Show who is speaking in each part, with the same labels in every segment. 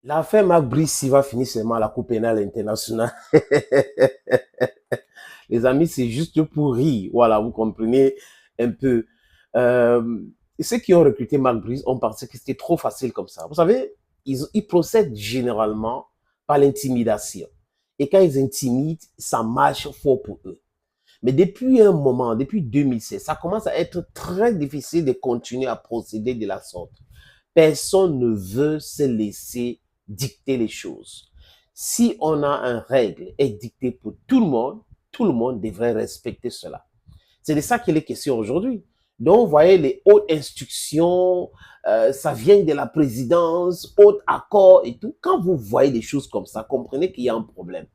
Speaker 1: L'affaire Marc Brice va finir seulement à la Cour pénale internationale. Les amis, c'est juste pour rire. Voilà, vous comprenez un peu. Euh, Ceux qui ont recruté Marc Brice ont pensé que c'était trop facile comme ça. Vous savez, ils procèdent généralement par l'intimidation. Et quand ils intimident, ça marche fort pour eux. Mais depuis un moment, depuis 2016, ça commence à être très difficile de continuer à procéder de la sorte. Personne ne veut se laisser dicter les choses. Si on a une règle édictée pour tout le monde devrait respecter cela. C'est de ça qu'il est question aujourd'hui. Donc, vous voyez, les hautes instructions, ça vient de la présidence, haut accord et tout. Quand vous voyez des choses comme ça, comprenez qu'il y a un problème.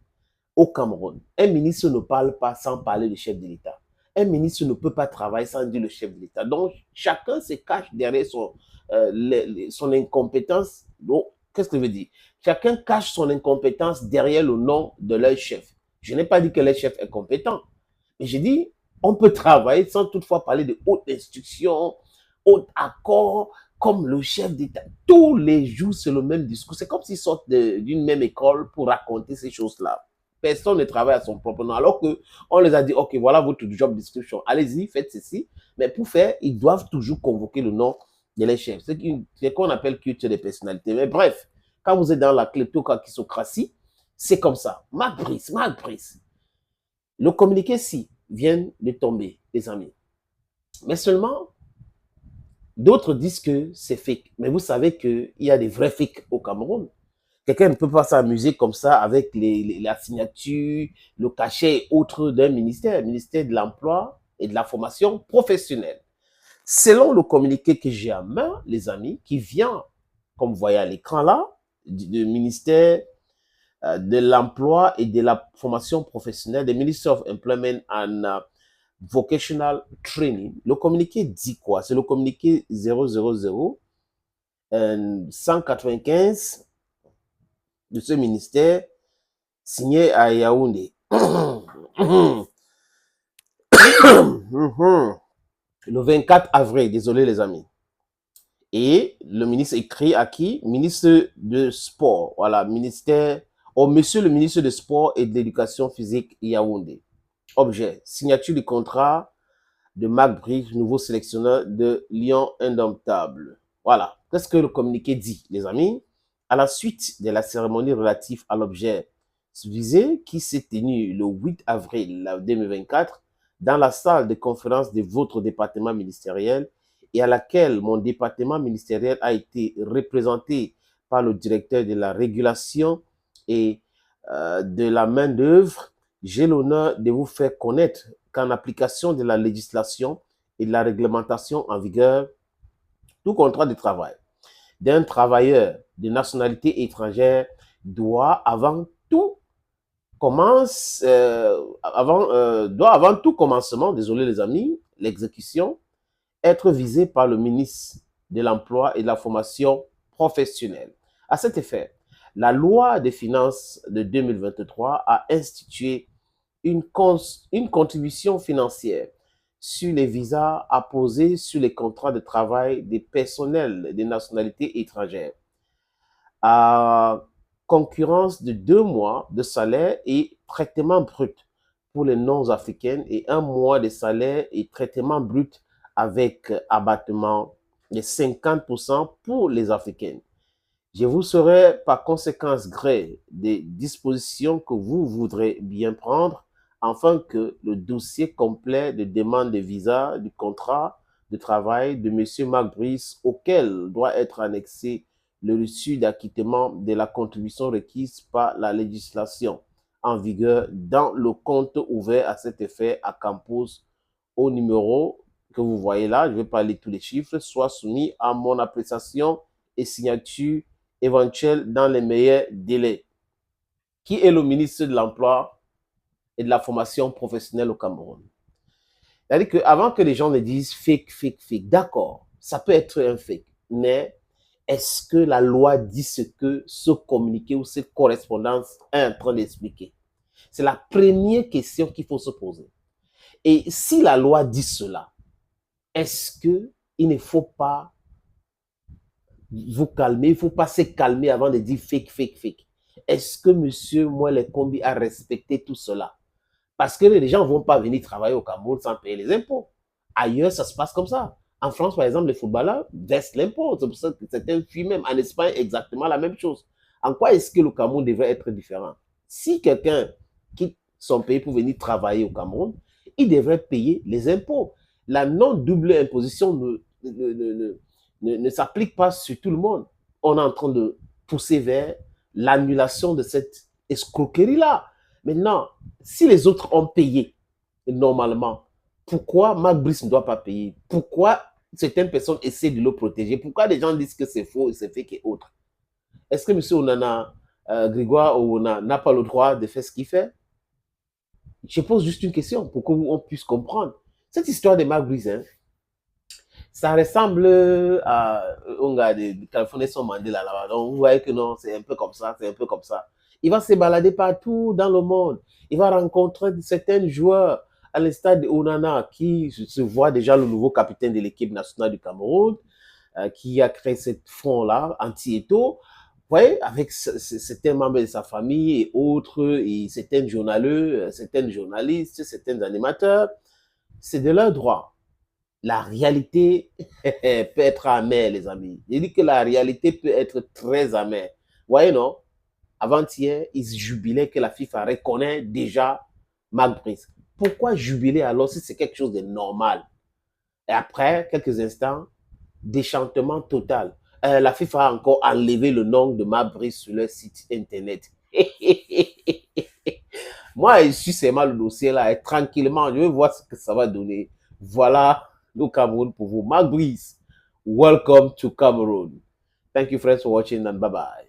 Speaker 1: Au Cameroun, un ministre ne parle pas sans parler du chef de l'État. Un ministre ne peut pas travailler sans dire le chef de l'État. Donc, chacun se cache derrière son incompétence. Donc, qu'est-ce que je veux dire? Chacun cache son incompétence derrière le nom de leur chef. Je n'ai pas dit que leur chef est compétent. Mais j'ai dit, on peut travailler sans toutefois parler de haute instruction, haut accord, comme le chef d'État. Tous les jours, c'est le même discours. C'est comme s'ils sortent d'une même école pour raconter ces choses-là. Personne ne travaille à son propre nom. Alors qu'on les a dit, OK, voilà votre job description. Allez-y, faites ceci. Mais pour faire, ils doivent toujours convoquer le nom de les chefs. C'est ce qu'on appelle culture des personnalités. Mais bref, quand vous êtes dans la kleptocratie, c'est comme ça. Marc Brice. Le communiqué-ci vient de tomber, les amis. Mais seulement, d'autres disent que c'est fake. Mais vous savez qu'il y a des vrais fakes au Cameroun. Quelqu'un ne peut pas s'amuser comme ça avec la signature, le cachet et autres d'un ministère, le ministère de l'Emploi et de la Formation professionnelle. Selon le communiqué que j'ai en main, les amis, qui vient, comme vous voyez à l'écran là, du ministère de l'Emploi et de la Formation professionnelle, the Ministry of Employment and Vocational Training, le communiqué dit quoi? C'est le communiqué 000 195 de ce ministère signé à Yaoundé. Le 24 avril, désolé les amis. Et le ministre écrit à qui? Ministre de Sport. Voilà, ministère, monsieur le ministre de Sport et de l'Éducation physique Yaoundé. Objet, signature du contrat de Marc Brice, nouveau sélectionneur de Lyon Indomptable. Voilà, qu'est-ce que le communiqué dit, les amis? À la suite de la cérémonie relative à l'objet visé qui s'est tenue le 8 avril 2024 dans la salle de conférence de votre département ministériel et à laquelle mon département ministériel a été représenté par le directeur de la régulation et de la main-d'œuvre, j'ai l'honneur de vous faire connaître qu'en application de la législation et de la réglementation en vigueur, tout contrat de travail d'un travailleur de nationalité étrangère doit avant tout commencement, désolé les amis, l'exécution, être visé par le ministre de l'Emploi et de la Formation professionnelle. À cet effet, la loi des finances de 2023 a institué une contribution financière sur les visas apposés sur les contrats de travail des personnels des nationalités étrangères, à concurrence de 2 mois de salaire et traitement brut pour les non-africaines et 1 mois de salaire et traitement brut avec abattement de 50% pour les africaines. Je vous serai par conséquence gré des dispositions que vous voudrez bien prendre afin que le dossier complet de demande de visa du contrat de travail de M. Marc Brice, auquel doit être annexé le reçu d'acquittement de la contribution requise par la législation en vigueur dans le compte ouvert à cet effet à Campos au numéro que vous voyez là, je ne vais pas lire tous les chiffres, soit soumis à mon appréciation et signature éventuelle dans les meilleurs délais. Qui est le ministre de l'Emploi et de la Formation professionnelle au Cameroun? C'est-à-dire qu'avant que les gens me disent fake, d'accord, ça peut être un fake, mais est-ce que la loi dit ce que ce communiqué ou cette correspondance est en train d'expliquer? C'est la première question qu'il faut se poser. Et si la loi dit cela, est-ce que il ne faut pas vous calmer, il ne faut pas se calmer avant de dire fake, fake, fake. Est-ce que monsieur Moelle Kombi a respecté tout cela? Parce que les gens ne vont pas venir travailler au Cameroun sans payer les impôts. Ailleurs, ça se passe comme ça. En France, par exemple, les footballeurs versent l'impôt. C'est pour ça que certains fuient même. En Espagne, exactement la même chose. En quoi est-ce que le Cameroun devrait être différent? Si quelqu'un quitte son pays pour venir travailler au Cameroun, il devrait payer les impôts. La non-double imposition ne s'applique pas sur tout le monde. On est en train de pousser vers l'annulation de cette escroquerie-là. Maintenant, si les autres ont payé normalement, pourquoi Marc Brice ne doit pas payer? Pourquoi certaines personnes essaient de le protéger? Pourquoi les gens disent que c'est faux, c'est fake et autres? Est-ce que M. Onana, Grégoire Onana n'a pas le droit de faire ce qu'il fait? Je pose juste une question pour qu'on puisse comprendre. Cette histoire de Marc Brice, hein, ça ressemble à un gars de Californie son Mandela là-bas. Donc, vous voyez que non, c'est un peu comme ça, c'est un peu comme ça. Il va se balader partout dans le monde. Il va rencontrer certains joueurs à l'instar de Onana qui se voit déjà le nouveau capitaine de l'équipe nationale du Cameroun, qui a créé ce front-là, anti-Eto. Vous voyez, avec certains membres de sa famille et autres, et certains journalistes, certains animateurs, c'est de leur droit. La réalité peut être amère, les amis. Je dis que la réalité peut être très amère. Vous voyez, non? Avant-hier, ils jubilaient que la FIFA reconnaît déjà Marc Brice. Pourquoi jubiler alors si c'est quelque chose de normal? Et après, quelques instants, déchantement total. La FIFA a encore enlevé le nom de Marc Brice sur leur site internet. Moi, je suis seulement le dossier là, et tranquillement, je vais voir ce que ça va donner. Voilà le Cameroun pour vous. Marc Brice, welcome to Cameroon. Thank you, friends, for watching, and bye-bye.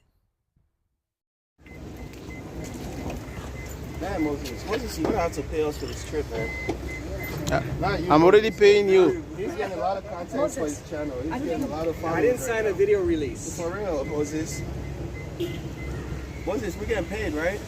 Speaker 2: Man, Moses, you're gonna have to pay us for this trip, man.
Speaker 1: I'm already paying you.
Speaker 2: He's getting a lot of content for his channel. He's getting a lot of followers.
Speaker 3: I didn't sign a video release.
Speaker 2: For real, Moses. Moses, we're getting paid, right?